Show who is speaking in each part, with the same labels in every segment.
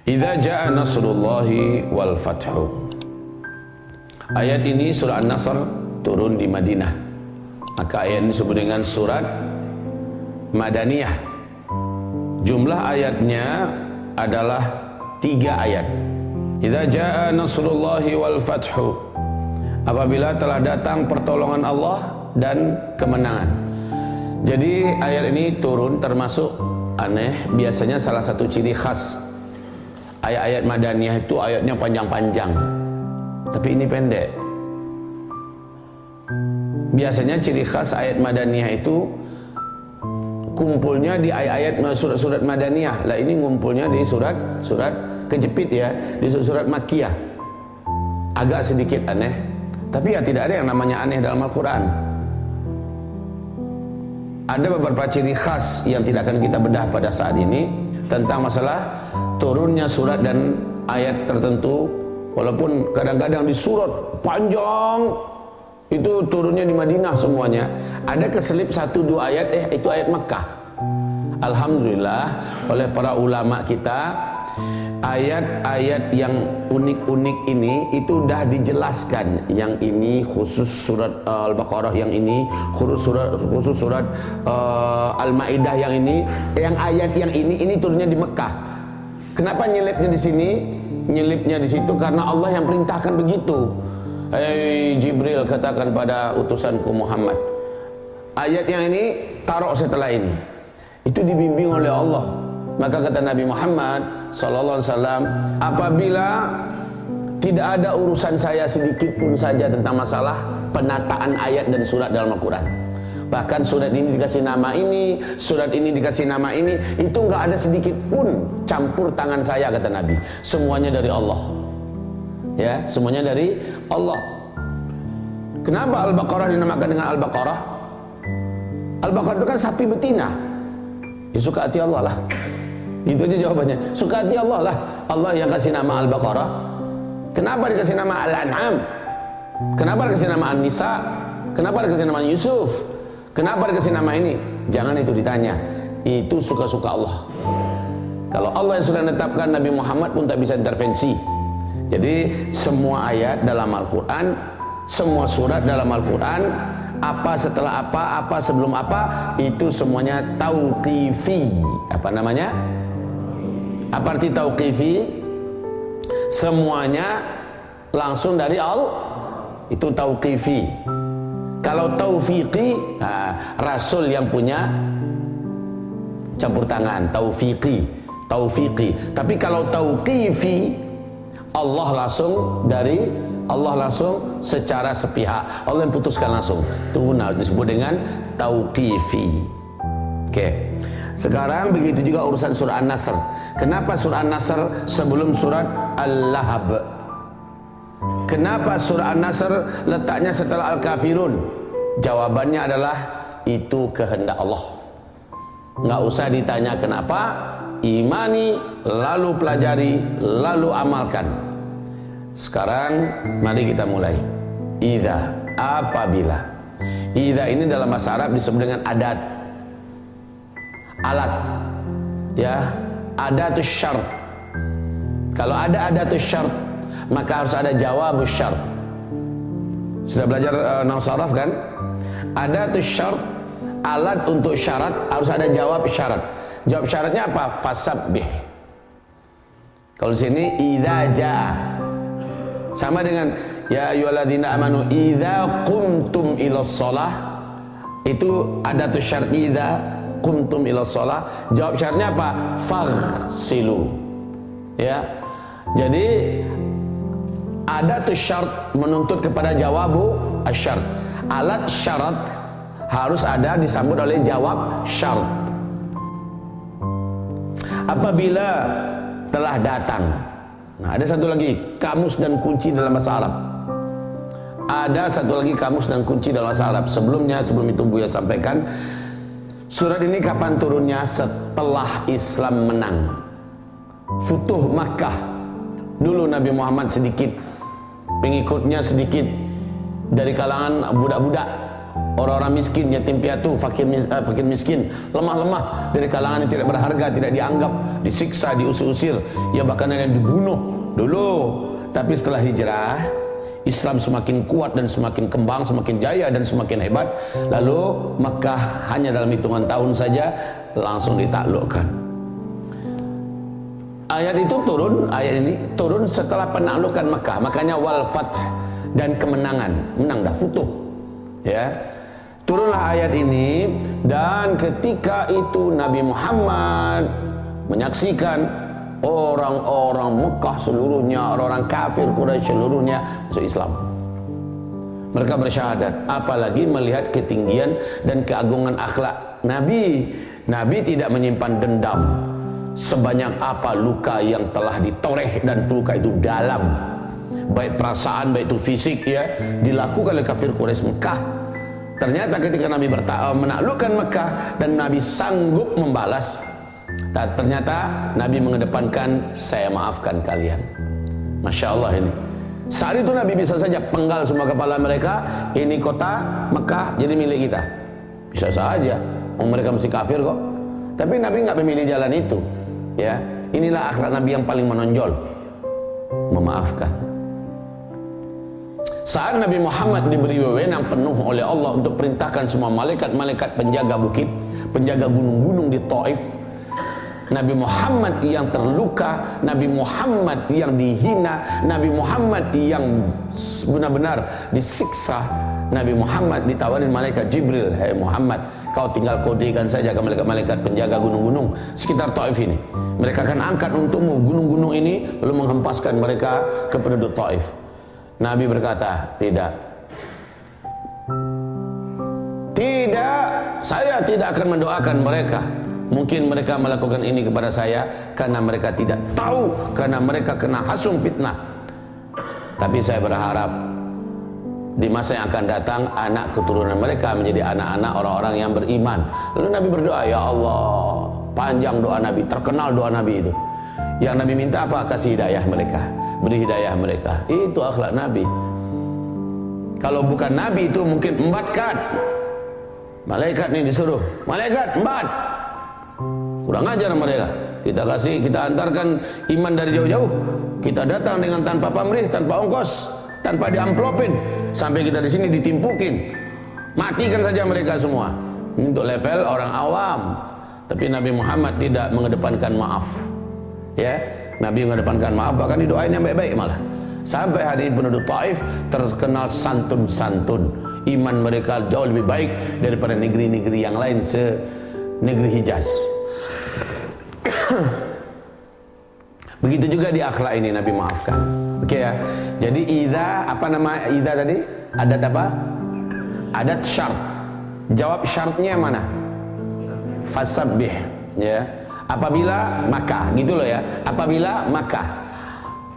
Speaker 1: Idza jaa nasrullahi wal fathu. Ayat ini surah An-Nasr turun di Madinah. Maka ayat ini disebut dengan surat Madaniyah. Jumlah ayatnya adalah 3 ayat. Idza jaa nasrullahi wal fathu. Apabila telah datang pertolongan Allah dan kemenangan. Jadi ayat ini turun termasuk aneh. Biasanya salah satu ciri khas ayat-ayat Madaniyah itu ayatnya panjang-panjang, tapi ini pendek. Biasanya ciri khas ayat Madaniyah itu kumpulnya di ayat-ayat surat-surat Madaniyah. Lah ini ngumpulnya di surat kejepit ya, di surat Makkiyah. Agak sedikit aneh, tapi ya tidak ada yang namanya aneh dalam Al-Quran. Ada beberapa ciri khas yang tidak akan kita bedah pada saat ini tentang masalah turunnya surat dan ayat tertentu. Walaupun kadang-kadang di surat panjang itu turunnya di Madinah semuanya, ada keselip 1-2 ayat itu ayat Makkah. Alhamdulillah oleh para ulama kita, ayat-ayat yang unik-unik ini itu sudah dijelaskan. Yang ini khusus surat Al-Baqarah, yang ini khusus surat Al-Maidah, yang ini, yang ayat yang ini turunnya di Mekah. Kenapa nyelipnya di sini? Nyelipnya di situ karena Allah yang perintahkan begitu. Hei Jibril, katakan pada utusanku Muhammad, ayat yang ini taruh setelah ini. Itu dibimbing oleh Allah. Maka kata Nabi Muhammad sallallahu alaihi wasallam, apabila tidak ada urusan saya sedikit pun saja tentang masalah penataan ayat dan surat dalam Al-Quran, bahkan surat ini dikasih nama ini, surat ini dikasih nama ini, itu enggak ada sedikit pun campur tangan saya, kata Nabi. Semuanya dari Allah. Ya, semuanya dari Allah. Kenapa Al-Baqarah dinamakan dengan Al-Baqarah? Al-Baqarah itu kan sapi betina. Ya suka hati Allah lah. Itu aja jawabannya. Suka hati Allah lah. Allah yang kasih nama Al-Baqarah. Kenapa dikasih nama Al-An'am? Kenapa dikasih nama An-Nisa? Kenapa dikasih nama Yusuf? Kenapa dikasih nama ini? Jangan itu ditanya. Itu suka-suka Allah. Kalau Allah yang sudah menetapkan, Nabi Muhammad pun tak bisa intervensi. Jadi semua ayat dalam Al-Quran, semua surat dalam Al-Quran, apa setelah apa sebelum apa, itu semuanya tauqifi. Apa namanya? Apa arti tauqifi? Semuanya langsung dari Allah. Itu tauqifi. Kalau taufiqi, Rasul yang punya campur tangan. Taufiqi. Tapi kalau tauqifi, Allah langsung secara sepihak. Allah yang putuskan langsung. Itu disebut dengan tauqifi. Oke. Sekarang begitu juga urusan surah An-Nasr. Kenapa surah An-Nasr sebelum surat Al-Lahab? Kenapa surah An-Nasr letaknya setelah Al-Kafirun? Jawabannya adalah itu kehendak Allah. Nggak usah ditanya kenapa. Imani, lalu pelajari, lalu amalkan. Sekarang mari kita mulai. Idza, apabila. Idza ini dalam bahasa Arab disebut dengan adat, alat, ya, adatus syart. Kalau ada adatus syart, maka harus ada jawabus syart. Sudah belajar nahwu saraf kan? Adatus syart, alat untuk syarat, harus ada jawab syarat. Jawab syaratnya apa? Fasabbih. Kalau di sini idza jaa, sama dengan ya ayyuhalladzina amanu idza qumtum ilas shalah. Itu adatus syart, idza qumtum ilas shalah. Jawab syaratnya apa? Faghsilu. Ya. Jadi adatus syart menuntut kepada jawabu asyarat. Alat syarat harus ada disambut oleh jawab syarat. Apabila telah datang. Nah, ada satu lagi kamus dan kunci dalam bahasa Arab. Ada satu lagi kamus dan kunci dalam bahasa Arab. Sebelum itu Buya sampaikan, surat ini kapan turunnya? Setelah Islam menang, Futuh Makkah. Dulu Nabi Muhammad sedikit, pengikutnya sedikit, dari kalangan budak-budak, orang-orang miskin, yatim piatu, fakir miskin, lemah-lemah dari kalangan yang tidak berharga, tidak dianggap, disiksa, diusir-usir, ya bahkan ada yang dibunuh dulu. Tapi setelah hijrah, Islam semakin kuat dan semakin kembang, semakin jaya dan semakin hebat. Lalu Makkah hanya dalam hitungan tahun saja langsung ditaklukkan. Ayat itu turun, ayat ini turun setelah penaklukan Makkah. Makanya wal fath, dan kemenangan, menang dah, futuh. Ya. Turunlah ayat ini, dan ketika itu Nabi Muhammad menyaksikan orang-orang Mekah seluruhnya, orang-orang kafir Quraisy seluruhnya masuk Islam. Mereka bersyahadat, apalagi melihat ketinggian dan keagungan akhlak Nabi. Nabi tidak menyimpan dendam. Sebanyak apa luka yang telah ditoreh, dan luka itu dalam, baik perasaan, baik itu fisik, ya, dilakukan oleh kafir Quraisy Mekah. Ternyata ketika Nabi menaklukkan Mekah dan Nabi sanggup membalas, ternyata Nabi mengedepankan saya maafkan kalian. Masya Allah ini. Saat itu Nabi bisa saja penggal semua kepala mereka, ini kota Mekah jadi milik kita. Bisa saja, mereka mesti kafir kok. Tapi Nabi nggak memilih jalan itu. Ya, inilah akhlak Nabi yang paling menonjol, memaafkan. Saat Nabi Muhammad diberi wewenang penuh oleh Allah untuk perintahkan semua malaikat-malaikat penjaga bukit, penjaga gunung-gunung di Taif, Nabi Muhammad yang terluka, Nabi Muhammad yang dihina, Nabi Muhammad yang benar-benar disiksa, Nabi Muhammad ditawarin malaikat Jibril, "Hai Muhammad, kau tinggal kodekan saja ke malaikat-malaikat penjaga gunung-gunung sekitar Taif ini. Mereka akan angkat untukmu gunung-gunung ini, lalu menghempaskan mereka ke penduduk Taif." Nabi berkata, "Tidak. Tidak, saya tidak akan mendoakan mereka. Mungkin mereka melakukan ini kepada saya karena mereka tidak tahu, karena mereka kena hasung fitnah. Tapi saya berharap di masa yang akan datang anak keturunan mereka menjadi anak-anak orang-orang yang beriman." Lalu Nabi berdoa, "Ya Allah," panjang doa Nabi, terkenal doa Nabi itu. Yang Nabi minta apa? Kasih hidayah mereka, beri hidayah mereka. Itu akhlak Nabi. Kalau bukan Nabi itu mungkin embatkan. Malaikat ini disuruh, malaikat embat. Kurang ajar mereka. Kita antarkan iman dari jauh-jauh. Kita datang dengan tanpa pamrih, tanpa ongkos, tanpa diamplopin, sampai kita di sini ditimpukin. Matikan saja mereka semua. Ini untuk level orang awam. Tapi Nabi Muhammad tidak mengedepankan maaf. Ya, Nabi mengedepankan maaf, bahkan didoain yang baik-baik malah. Sampai hari ini penduduk Taif terkenal santun-santun. Iman mereka jauh lebih baik daripada negeri-negeri yang lain se-negeri Hijaz. Begitu juga di akhlak ini Nabi maafkan. Oke ya. Jadi idza, apa nama idza tadi? Adat apa? Adat syarat. Jawab syaratnya mana? Fasabbih, ya. Apabila maka, gitu loh ya. Apabila maka.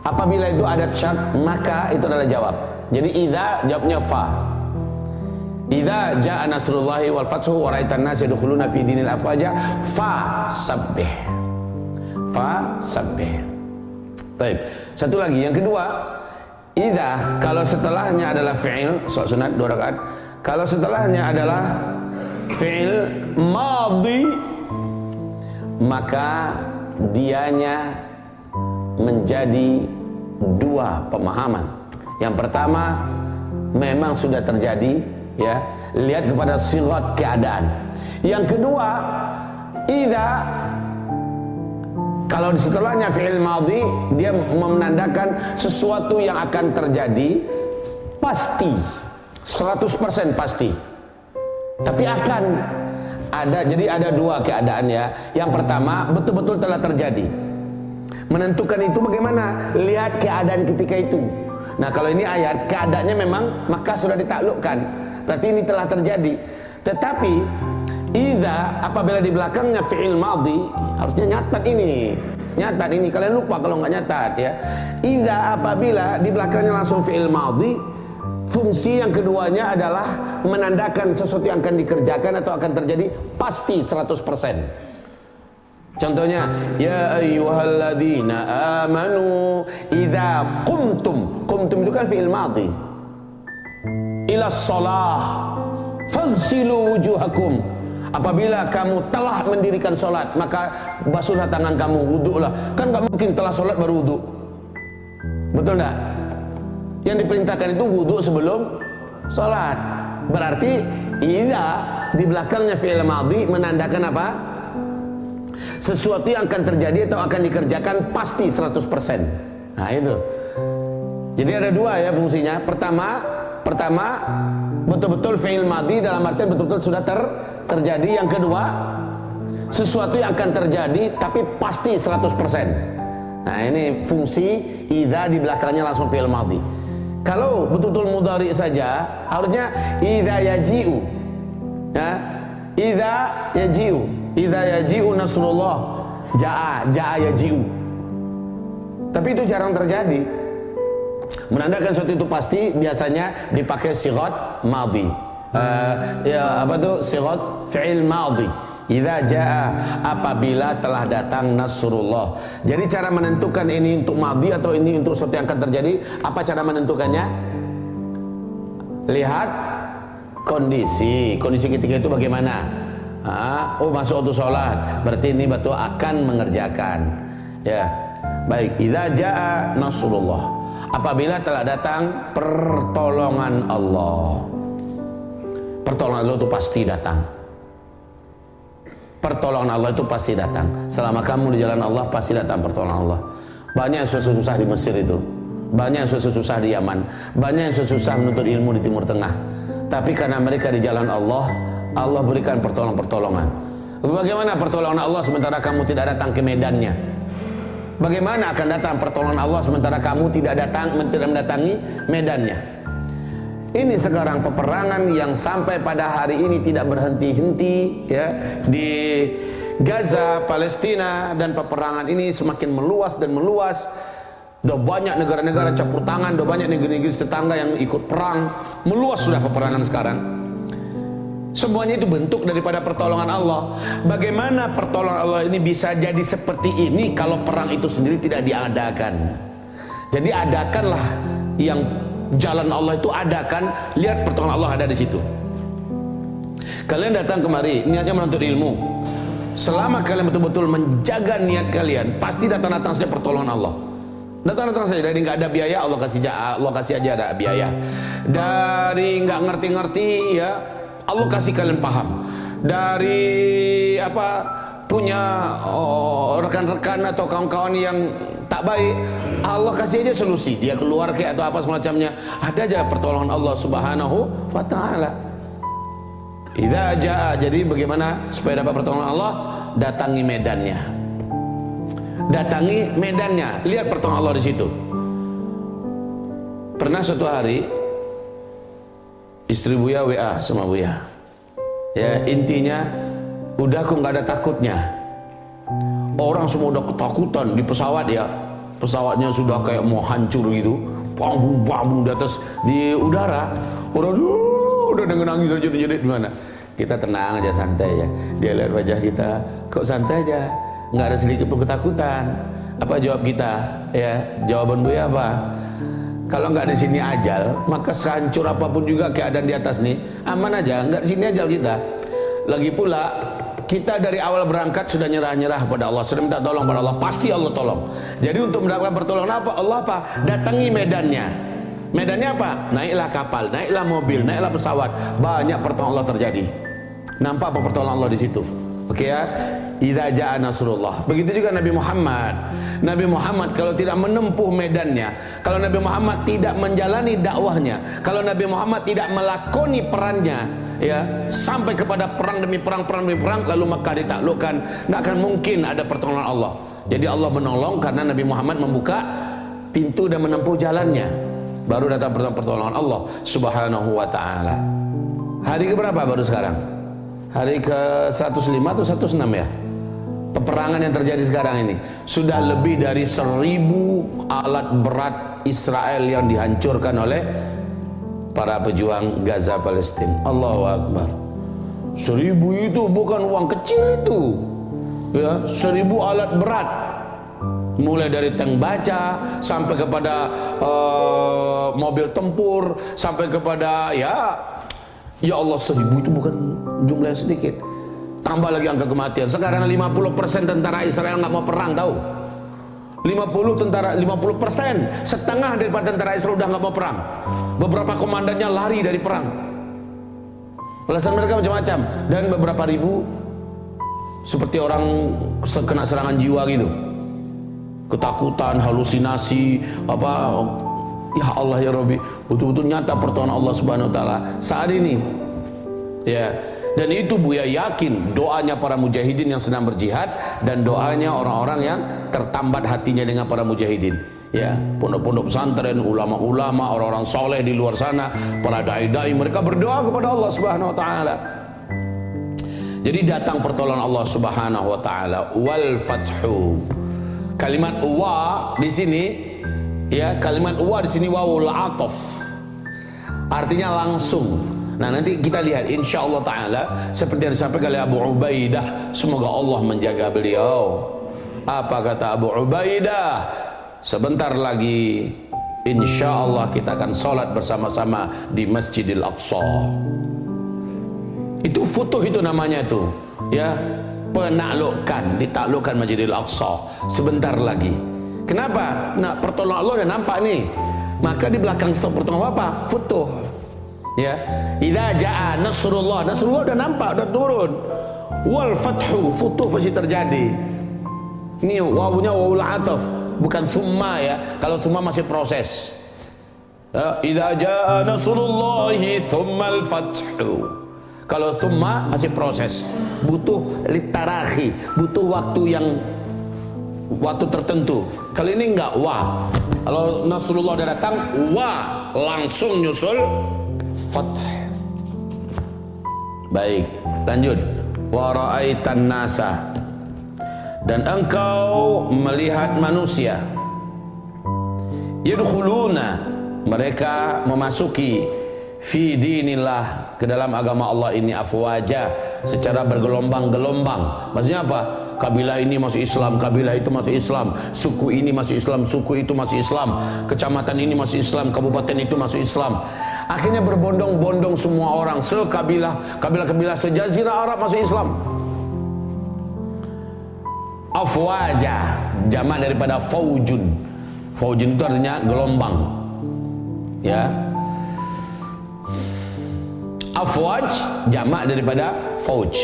Speaker 1: Apabila itu adat syarat, maka itu adalah jawab. Jadi idza jawabnya fa. Idza jaa nasrullahi wal fathu wa ra'aitan nas yadkhuluna fi dinil afwaja fa sabbih. Fa sabbih. Baik. Satu lagi, yang kedua, idza kalau setelahnya adalah fi'il, salat sunat 2 rakaat. Kalau setelahnya adalah fi'il madhi, maka dianya menjadi 2 pemahaman. Yang pertama, memang sudah terjadi, ya, lihat kepada sirat keadaan. Yang kedua, idza kalau setelahnya fi'il madhi, dia menandakan sesuatu yang akan terjadi pasti, 100% pasti. Tapi akan ada, jadi ada 2 keadaan ya. Yang pertama, betul-betul telah terjadi. Menentukan itu bagaimana? Lihat keadaan ketika itu. Nah, kalau ini ayat, keadaannya memang maka sudah ditaklukkan. Berarti ini telah terjadi. Tetapi idza apabila di belakangnya fi'il madhi, harusnya nyatat ini. Nyatat ini, kalian lupa kalau nggak nyatat ya. Idza apabila di belakangnya langsung fi'il madhi, fungsi yang keduanya adalah menandakan sesuatu yang akan dikerjakan atau akan terjadi pasti 100%. Contohnya, ya ayyuhalladzina amanu idza qumtum. Qumtum itu kan fi'il madhi. Ila shalah Fagsilu wujuhakum. Apabila kamu telah mendirikan solat, maka basuhlah tangan kamu, wudu'lah. Kan gak mungkin telah solat baru wudu'. Betul enggak? Yang diperintahkan itu wudu' sebelum solat. Berarti idza di belakangnya fi'il madhi menandakan apa? Sesuatu yang akan terjadi atau akan dikerjakan pasti 100%. Nah itu. Jadi ada dua ya fungsinya. Pertama betul-betul fi'il madhi dalam artian betul-betul sudah terjadi. Yang kedua, sesuatu yang akan terjadi tapi pasti 100%. Nah ini fungsi idza di belakangnya langsung fi'il madhi. Kalau betul-betul mudhari saja harusnya idza yaji'u. Ya, idza yaji'u. Idza yaji'u nasrullah. Ja'a yaji'u. Tapi itu jarang terjadi. Menandakan sesuatu itu pasti biasanya dipakai sighat madhi. Ya apa tuh sighat fi'il madhi. Idza jaa, apabila telah datang nasrullah. Jadi cara menentukan ini untuk madhi atau ini untuk sesuatu yang akan terjadi, apa cara menentukannya? Lihat kondisi ketika itu bagaimana. Oh masuk waktu sholat, berarti ini betul akan mengerjakan. Ya, baik. Idza jaa nasrullah, apabila telah datang pertolongan Allah. Pertolongan Allah itu pasti datang. Pertolongan Allah itu pasti datang. Selama kamu di jalan Allah pasti datang pertolongan Allah. Banyak yang susah-susah di Mesir itu, banyak yang susah-susah di Yaman, banyak yang susah menuntut ilmu di Timur Tengah. Tapi karena mereka di jalan Allah, Allah berikan pertolongan-pertolongan. Bagaimana pertolongan Allah sementara kamu tidak datang ke medannya? Bagaimana akan datang pertolongan Allah sementara kamu tidak mendatangi medannya? Ini sekarang peperangan yang sampai pada hari ini tidak berhenti-henti ya, di Gaza, Palestina, dan peperangan ini semakin meluas dan meluas. Sudah banyak negara-negara campur tangan, sudah banyak negeri-negeri tetangga yang ikut perang. Meluas sudah peperangan sekarang. Semuanya itu bentuk daripada pertolongan Allah. Bagaimana pertolongan Allah ini bisa jadi seperti ini kalau perang itu sendiri tidak diadakan? Jadi adakanlah yang jalan Allah itu, adakan. Lihat pertolongan Allah ada di situ. Kalian datang kemari niatnya menuntut ilmu. Selama kalian betul-betul menjaga niat kalian, pasti datang-datang saja pertolongan Allah. Datang-datang saja. Dari nggak ada biaya Allah kasih aja ada biaya. Dari nggak ngerti-ngerti ya Allah kasih kalian paham. Dari apa punya rekan-rekan atau kawan-kawan yang tak baik, Allah kasih aja solusi. Dia keluar kayak atau apa semacamnya. Ada aja pertolongan Allah Subhanahu wa taala. Idza jaa, jadi bagaimana supaya dapat pertolongan Allah? Datangi medannya. Datangi medannya. Lihat pertolongan Allah di situ. Pernah suatu hari istri Buya WA sama Buya. Ya, intinya udah aku nggak ada takutnya. Orang semua udah ketakutan di pesawat ya. Pesawatnya sudah kayak mau hancur gitu. Bambung di atas di udara. Orang udah dengan nangis aja jadi gimana? Kita tenang aja, santai aja. Dia lihat wajah kita, kok santai aja, nggak ada sedikit pun ketakutan. Apa jawab kita? Ya, jawaban Buya apa? Kalau nggak di sini ajal, maka sehancur apapun juga keadaan di atas nih, aman aja. Nggak di sini ajal kita. Lagi pula kita dari awal berangkat sudah nyerah-nyerah pada Allah, sudah minta tolong pada Allah, pasti Allah tolong. Jadi untuk mendapatkan pertolongan apa? Allah apa? Datangi medannya. Medannya apa? Naiklah kapal, naiklah mobil, naiklah pesawat. Banyak pertolongan Allah terjadi. Nampak apa pertolongan Allah di situ? Oke ya. Idza jaa nasrullah. Begitu juga Nabi Muhammad. Nabi Muhammad kalau tidak menempuh medannya, kalau Nabi Muhammad tidak menjalani dakwahnya, kalau Nabi Muhammad tidak melakoni perannya, ya, sampai kepada perang demi perang, lalu Makkah ditaklukkan, nggak akan mungkin ada pertolongan Allah. Jadi Allah menolong karena Nabi Muhammad membuka pintu dan menempuh jalannya, baru datang pertolongan Allah Subhanahu wa taala. Hari keberapa baru sekarang? Hari ke 105 atau 106 ya? Peperangan yang terjadi sekarang ini sudah lebih dari 1000 alat berat Israel yang dihancurkan oleh para pejuang Gaza Palestina. Allahu Akbar. 1000 itu bukan uang kecil itu ya, 1000 alat berat, mulai dari tank baja sampai kepada mobil tempur, sampai kepada ya Ya Allah, 1000 itu bukan jumlah yang sedikit. Tambah lagi angka kematian. Sekarang 50% tentara Israel nggak mau perang, tahu? 50%, setengah daripada tentara Israel udah nggak mau perang. Beberapa komandannya lari dari perang. Alasan mereka macam-macam, dan beberapa ribu seperti orang kena serangan jiwa gitu, ketakutan, halusinasi, apa? Ya Allah ya Rabbi, betul-betul nyata pertolongan Allah Subhanahu Wa Taala saat ini. Ya. Dan itu Buya yakin doanya para mujahidin yang sedang berjihad dan doanya orang-orang yang tertambat hatinya dengan para mujahidin. Ya, pondok-pondok pesantren, ulama-ulama, orang-orang soleh di luar sana, para dai-dai, mereka berdoa kepada Allah Subhanahu Wa Taala. Jadi datang pertolongan Allah Subhanahu Wa Taala. Wal fathu. Kalimat wa di sini, ya, kalimat wa di sini wawul ataf. Artinya langsung. Nah, nanti kita lihat insya Allah Ta'ala seperti yang disampaikan oleh Abu Ubaidah, semoga Allah menjaga beliau. Apa kata Abu Ubaidah? Sebentar lagi insya Allah kita akan sholat bersama-sama di Masjidil Aqsa. Itu futuh, itu namanya itu, ya, penaklukan, ditaklukkan Masjidil Aqsa sebentar lagi. Kenapa? Nah, pertolongan Allah udah nampak nih, maka di belakang stop pertolongan apa? Futuh. Ya, idza jaa nasrullah, nasrullah udah nampak, udah turun. Wal fathu, futuh pasti terjadi. Ini wawunya wawul ataf, bukan thumma ya. Kalau thumma masih proses. Idza jaa nasrullahi thumma al fathu. Kalau thumma masih proses, butuh litarahi, butuh waktu tertentu. Kali ini enggak wa. Kalau nasrullah udah datang, wa langsung nyusul fath. Baik, lanjut. Wa ra'aitan nasa, dan engkau melihat manusia, yadkhuluna, mereka memasuki, fi dinillah, ke dalam agama Allah ini, afwaja, secara bergelombang-gelombang. Maksudnya apa? Kabilah ini masuk Islam, kabilah itu masuk Islam, suku ini masuk Islam, suku itu masuk Islam, kecamatan ini masuk Islam, kabupaten itu masuk Islam. Akhirnya berbondong-bondong semua orang, kabilah-kabilah sejazirah Arab masuk Islam. Afwaja, jamak daripada faujun. Faujun itu artinya gelombang. Ya. Afwaj jamak daripada fauj.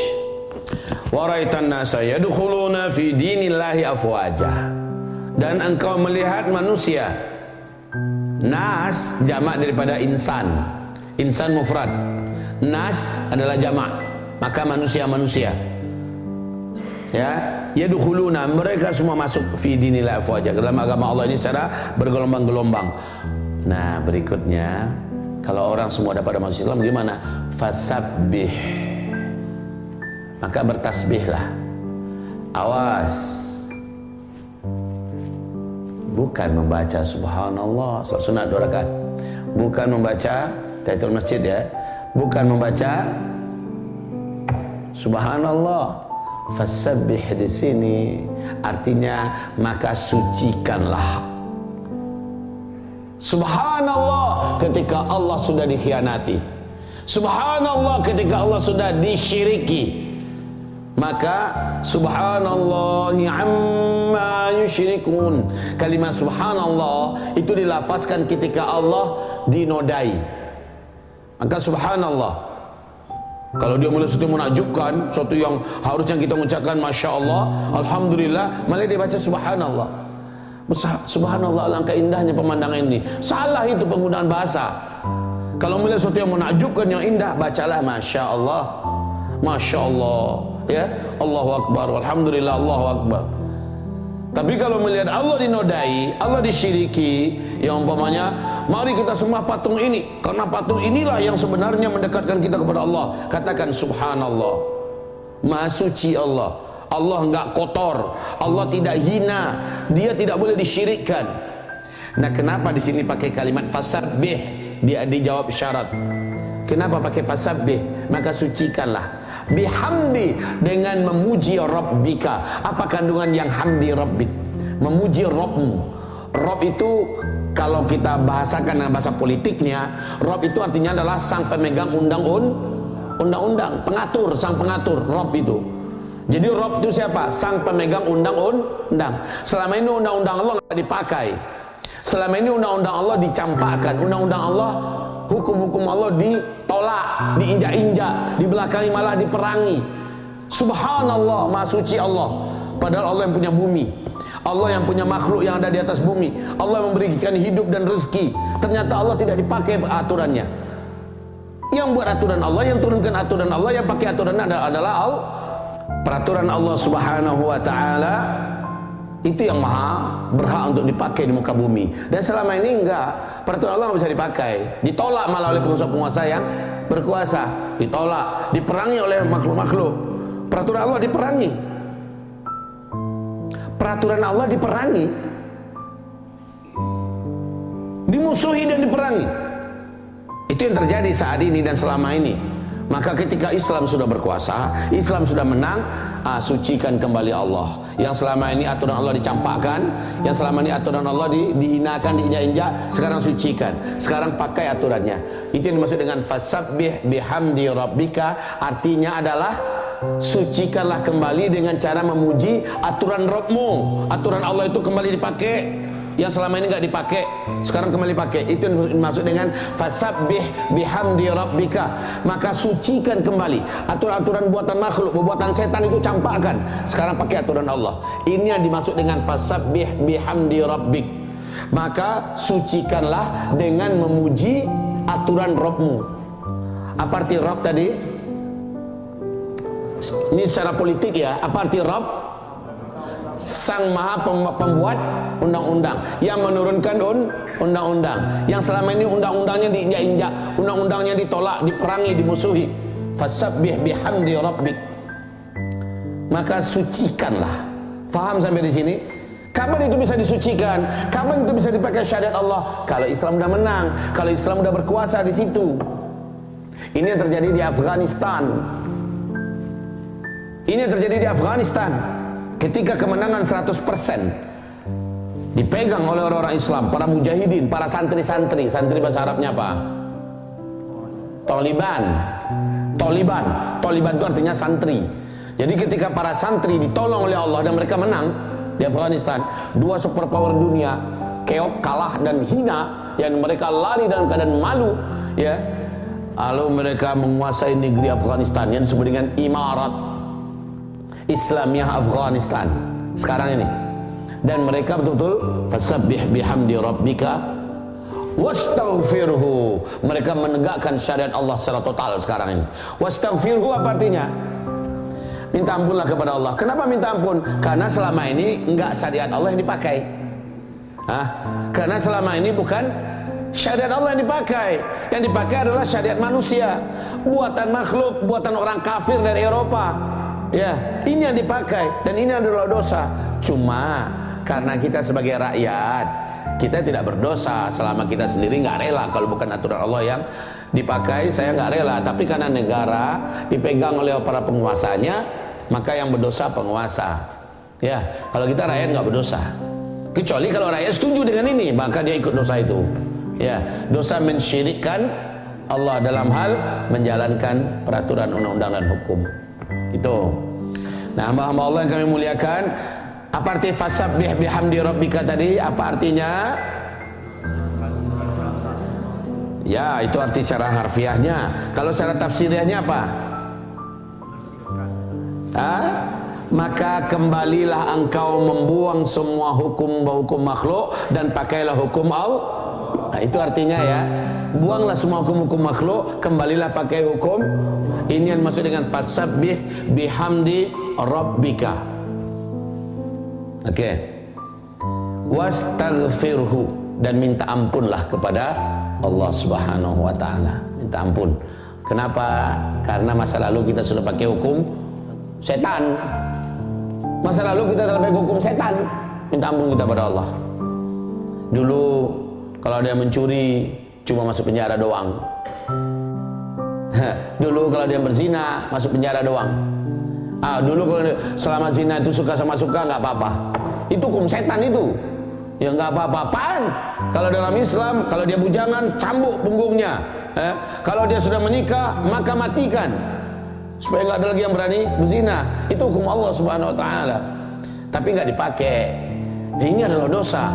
Speaker 1: Wa raitan nasa yadkhuluna fi dinillahi afwaja. Dan engkau melihat manusia. Nas jamak daripada insan. Insan mufrad. Nas adalah jamak. Maka manusia-manusia. Ya, yadkhuluna, mereka semua masuk fi dinillahi afwaja, dalam agama Allah ini secara bergelombang-gelombang. Nah, berikutnya, kalau orang semua dapat masuk Islam gimana? Fasabbih, maka bertasbihlah. Awas, bukan membaca subhanallah sunat 2 rakaat, bukan membaca tahiyatul masjid ya, bukan membaca subhanallah. Fasabbih di sini artinya maka sucikanlah. Subhanallah ketika Allah sudah dikhianati, subhanallah ketika Allah sudah disyiriki, maka subhanallahi amma yusyrikun. Kalimat subhanallah itu dilafazkan ketika Allah dinodai, maka subhanallah. Kalau dia mulai sesuatu menakjubkan, sesuatu yang harusnya kita mengucapkan masya Allah, alhamdulillah, malah dia baca subhanallah. Subhanallah, alangkah indahnya pemandangan ini. Salah itu penggunaan bahasa. Kalau melihat sesuatu yang menakjubkan, yang indah, bacalah masya Allah, masya Allah, ya, Allahu Akbar, alhamdulillah, Allahu Akbar. Tapi kalau melihat Allah dinodai, Allah disyiriki, yang umpamanya, mari kita sembah patung ini, karena patung inilah yang sebenarnya mendekatkan kita kepada Allah. Katakan subhanallah, maha suci Allah. Allah enggak kotor, Allah tidak hina, dia tidak boleh disyirikkan. Nah, kenapa di sini pakai kalimat fasabbih? Dia dijawab syarat. Kenapa pakai fasabbih? Maka sucikanlah. Bihamdi, dengan memuji Rabbika. Apa kandungan yang hamdi Rabbik? Memuji Rabbmu. Rabb itu kalau kita bahasakan dengan bahasa politiknya, Rabb itu artinya adalah sang pemegang undang-undang, pengatur, sang pengatur, Rabb itu. Jadi Rabb itu siapa? Sang pemegang undang-undang. Selama ini undang-undang Allah nggak dipakai. Selama ini undang-undang Allah dicampakkan, undang-undang Allah, hukum-hukum Allah ditolak, diinjak-injak, dibelakangi malah diperangi. Subhanallah, Maha Suci Allah. Padahal Allah yang punya bumi, Allah yang punya makhluk yang ada di atas bumi, Allah yang memberikan hidup dan rezeki. Ternyata Allah tidak dipakai aturannya. Yang buat aturan Allah, yang turunkan aturan Allah, yang pakai aturan adalah Allah. Peraturan Allah Subhanahu wa Ta'ala itu yang maha berhak untuk dipakai di muka bumi. Dan selama ini enggak, peraturan Allah nggak bisa dipakai, ditolak malah oleh penguasa-penguasa yang berkuasa, ditolak, diperangi oleh makhluk-makhluk. Peraturan Allah diperangi, peraturan Allah diperangi, dimusuhi dan diperangi. Itu yang terjadi saat ini dan selama ini. Maka ketika Islam sudah berkuasa, Islam sudah menang, sucikan kembali Allah. Yang selama ini aturan Allah dicampakkan, yang selama ini aturan Allah dihinakan, diinjak-injak, sekarang sucikan. Sekarang pakai aturannya. Itu yang dimaksud dengan fasabbih bihamdi rabbika. Artinya adalah sucikanlah kembali dengan cara memuji aturan Rabbmu. Aturan Allah itu kembali dipakai. Yang selama ini nggak dipakai, sekarang kembali pakai. Itu yang dimaksud dengan fasabbih bihamdi rabbika. Maka sucikan kembali aturan-aturan buatan makhluk, buatan setan itu campakkan. Sekarang pakai aturan Allah. Ini yang dimaksud dengan fasabbih bihamdi rabbik. Maka sucikanlah dengan memuji aturan Rabbmu. Apa arti Rabb tadi? Ini secara politik ya. Apa arti Rabb? Sang maha pembuat undang-undang, yang menurunkan undang-undang. Yang selama ini undang-undangnya diinjak-injak, undang-undangnya ditolak, diperangi, dimusuhi. Fasabbih bihamdi rabbik. Maka sucikanlah. Faham sampai di sini? Kapan itu bisa disucikan? Kapan itu bisa dipakai syariat Allah? Kalau Islam udah menang, kalau Islam udah berkuasa di situ. Ini yang terjadi di Afghanistan. Ini yang terjadi di Afghanistan. Ketika kemenangan 100% dipegang oleh orang-orang Islam, para mujahidin, para santri-santri. Santri bahasa Arabnya apa? Taliban. Taliban itu artinya santri. Jadi ketika para santri ditolong oleh Allah dan mereka menang di Afghanistan, dua superpower dunia keok, kalah dan hina, yang mereka lari dalam keadaan malu, ya. Lalu mereka menguasai negeri Afghanistan yang disebut dengan Imarat Islamiyah Afghanistan sekarang ini. Dan mereka betul-betul fasabbih bihamdi rabbika wastaghfirhu. Mereka menegakkan syariat Allah secara total sekarang ini. Wastaghfirhu apa artinya? Minta ampunlah kepada Allah. Kenapa minta ampun? Karena selama ini enggak syariat Allah yang dipakai. Karena selama ini bukan syariat Allah yang dipakai. Yang dipakai adalah syariat manusia, buatan makhluk, buatan orang kafir dari Eropa. Ya, ini yang dipakai dan ini adalah dosa. Cuma karena kita sebagai rakyat, kita tidak berdosa selama kita sendiri nggak rela. Kalau bukan aturan Allah yang dipakai, saya nggak rela. Tapi karena negara dipegang oleh para penguasanya, maka yang berdosa penguasa. Ya, kalau kita rakyat nggak berdosa. Kecuali kalau rakyat setuju dengan ini, maka dia ikut dosa itu. Ya, dosa mensyirikkan Allah dalam hal menjalankan peraturan undang-undang dan hukum. Itu. Nah, hamba-hamba Allah yang kami muliakan, apa arti fasabbih bihamdi rabbika tadi? Apa artinya? Ya, itu arti secara harfiahnya. Kalau secara tafsirnya apa? Maka kembalilah engkau membuang semua hukum makhluk dan pakailah hukum Allah. Nah, itu artinya ya. Buanglah semua hukum-hukum makhluk, kembalilah pakai hukum. Ini yang maksud dengan fasabbih bihamdi rabbika. Oke. Wastaghfirhu, dan minta ampunlah kepada Allah Subhanahu wa taala. Minta ampun. Kenapa? Karena masa lalu kita sudah pakai hukum setan. Masa lalu kita telah pakai hukum setan. Minta ampun kita pada Allah. Dulu kalau ada yang mencuri, cuma masuk penjara doang. Dulu kalau dia berzina, masuk penjara doang. Dulu kalau selama zina itu suka sama suka, nggak apa-apa. Itu hukum setan itu. Ya nggak apa-apa. Apaan? Kalau dalam Islam, kalau dia bujangan, cambuk punggungnya. Kalau dia sudah menikah, maka matikan supaya nggak ada lagi yang berani berzina. Itu hukum Allah Subhanahu wa taala. Tapi nggak dipakai. Ini adalah dosa.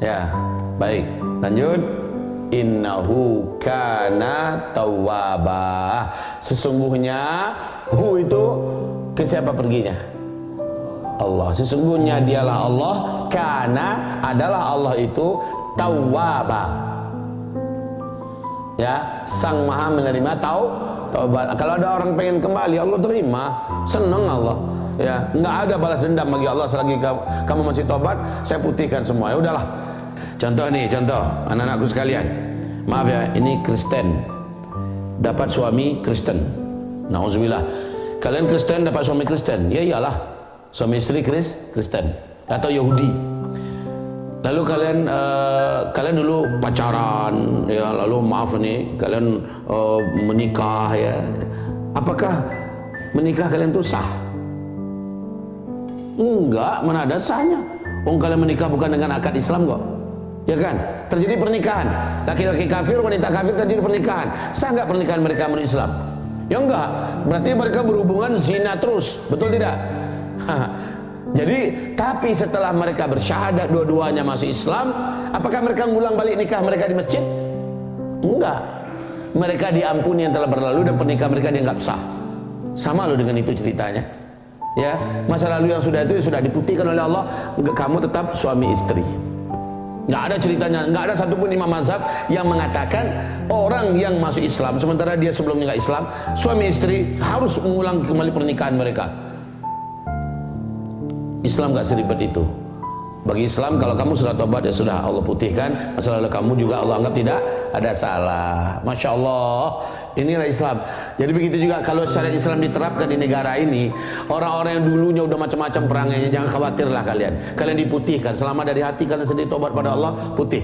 Speaker 1: Ya, baik. Lanjut. Innahu kana tawwaba. Sesungguhnya hu itu ke siapa perginya? Allah. Sesungguhnya dialah Allah, kana adalah Allah itu tawwaba. Ya, sang maha menerima taubat. Kalau ada orang pengen kembali, Allah terima, senang Allah. Ya, nggak ada balas dendam bagi Allah selagi kamu masih tobat. Saya putihkan semua. Ya udahlah. Contoh nih, contoh anak-anakku sekalian. Maaf ya, ini Kristen dapat suami Kristen. Nauzubillah. Kalian Kristen dapat suami Kristen, ya iyalah, suami istri Kristen atau Yahudi. Lalu kalian dulu pacaran, ya, lalu maaf nih, kalian menikah, ya. Apakah menikah kalian itu sah? Enggak, mana ada sahnya. Kalian menikah bukan dengan akad Islam kok, ya kan? Terjadi pernikahan, laki-laki kafir, wanita kafir, terjadi pernikahan. Sah nggak pernikahan mereka menurut Islam? Ya enggak, berarti mereka berhubungan zina terus, betul tidak? Jadi, tapi setelah mereka bersyahadat dua-duanya masuk Islam, apakah mereka ngulang balik nikah mereka di masjid? Enggak. Mereka diampuni yang telah berlalu dan pernikahan mereka dianggap sah. Sama loh dengan itu ceritanya. Ya, masa lalu yang sudah itu sudah diputihkan oleh Allah. Kamu tetap suami istri. Nggak ada ceritanya, nggak ada satupun imam mazhab yang mengatakan orang yang masuk Islam sementara dia sebelumnya nggak Islam, suami istri harus mengulang kembali pernikahan mereka. Islam gak seribet itu. Bagi Islam, kalau kamu sudah tobat, ya sudah, Allah putihkan. Masa lalu kamu juga Allah anggap tidak ada salah. Masya Allah, inilah Islam. Jadi begitu juga kalau syariat Islam diterapkan di negara ini, orang-orang yang dulunya udah macam-macam perangainya, jangan khawatirlah kalian. Kalian diputihkan, selama dari hati kalian sendiri tobat pada Allah, putih,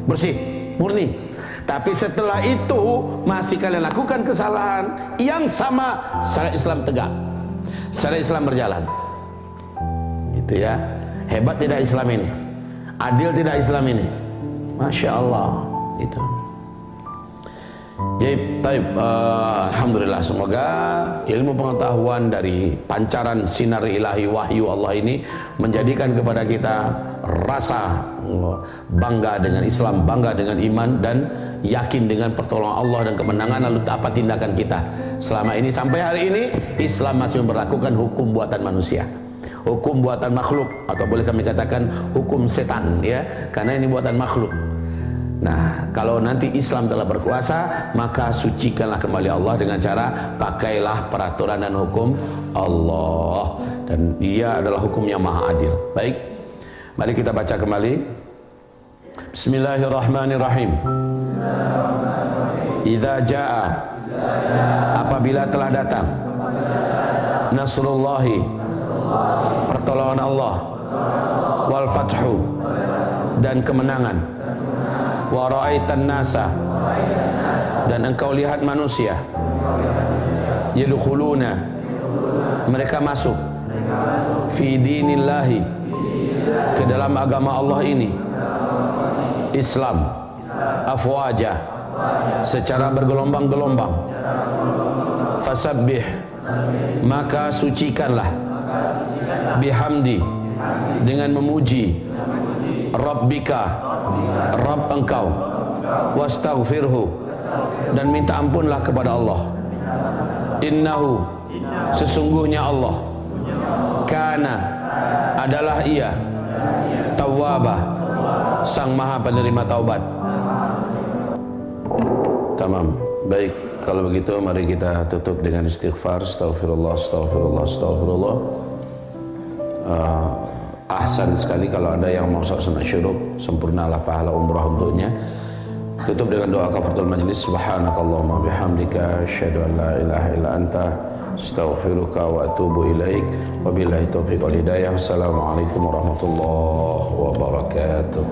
Speaker 1: bersih, murni. Tapi setelah itu masih kalian lakukan kesalahan yang sama, syariat Islam tegak, syariat Islam berjalan. Gitu ya, hebat tidak Islam ini, adil tidak Islam ini, Masya Allah. Itu jadi alhamdulillah, semoga ilmu pengetahuan dari pancaran sinar ilahi wahyu Allah ini menjadikan kepada kita rasa bangga dengan Islam, bangga dengan iman, dan yakin dengan pertolongan Allah dan kemenangan. Lalu apa tindakan kita selama ini sampai hari ini? Islam masih memperlakukan hukum buatan manusia, hukum buatan makhluk, atau boleh kami katakan hukum setan, ya, karena ini buatan makhluk. Nah, kalau nanti Islam telah berkuasa, maka sucikanlah kembali Allah dengan cara pakailah peraturan dan hukum Allah, dan Dia adalah hukum yang maha adil. Baik, mari kita baca kembali. Bismillahirrahmanirrahim. Idza jaa, apabila telah datang, nasrullahi, pertolongan Allah, wal fathu, dan kemenangan, wa ra'aitan nasa, dan engkau lihat manusia, yadkhuluna, mereka masuk, fi dinillahi, ke dalam agama Allah ini, Islam, afwaja, secara bergelombang-gelombang, fasabbih, maka sucikanlah, bihamdi, dengan memuji, rabbika, Rabb engkau, wastaghfirhu, dan minta ampunlah kepada Allah. Innahu, sesungguhnya Allah, kana, adalah Ia, tawwaba, sang maha penerima taubat. Tamam. Baik, kalau begitu mari kita tutup dengan istighfar. Astaghfirullah, astaghfirullah, astaghfirullah. Ahsan sekali kalau ada yang mau sunat syuruk, sempurnalah pahala umrah untuknya. Tutup dengan doa kafaratul majlis. Subhanakallahumma bihamdika, asyhadu an la ilaha illa anta, astaghfiruka wa atubu ilaik. Wabillahi taufiq wal hidayah. Wassalamualaikum warahmatullahi wabarakatuh.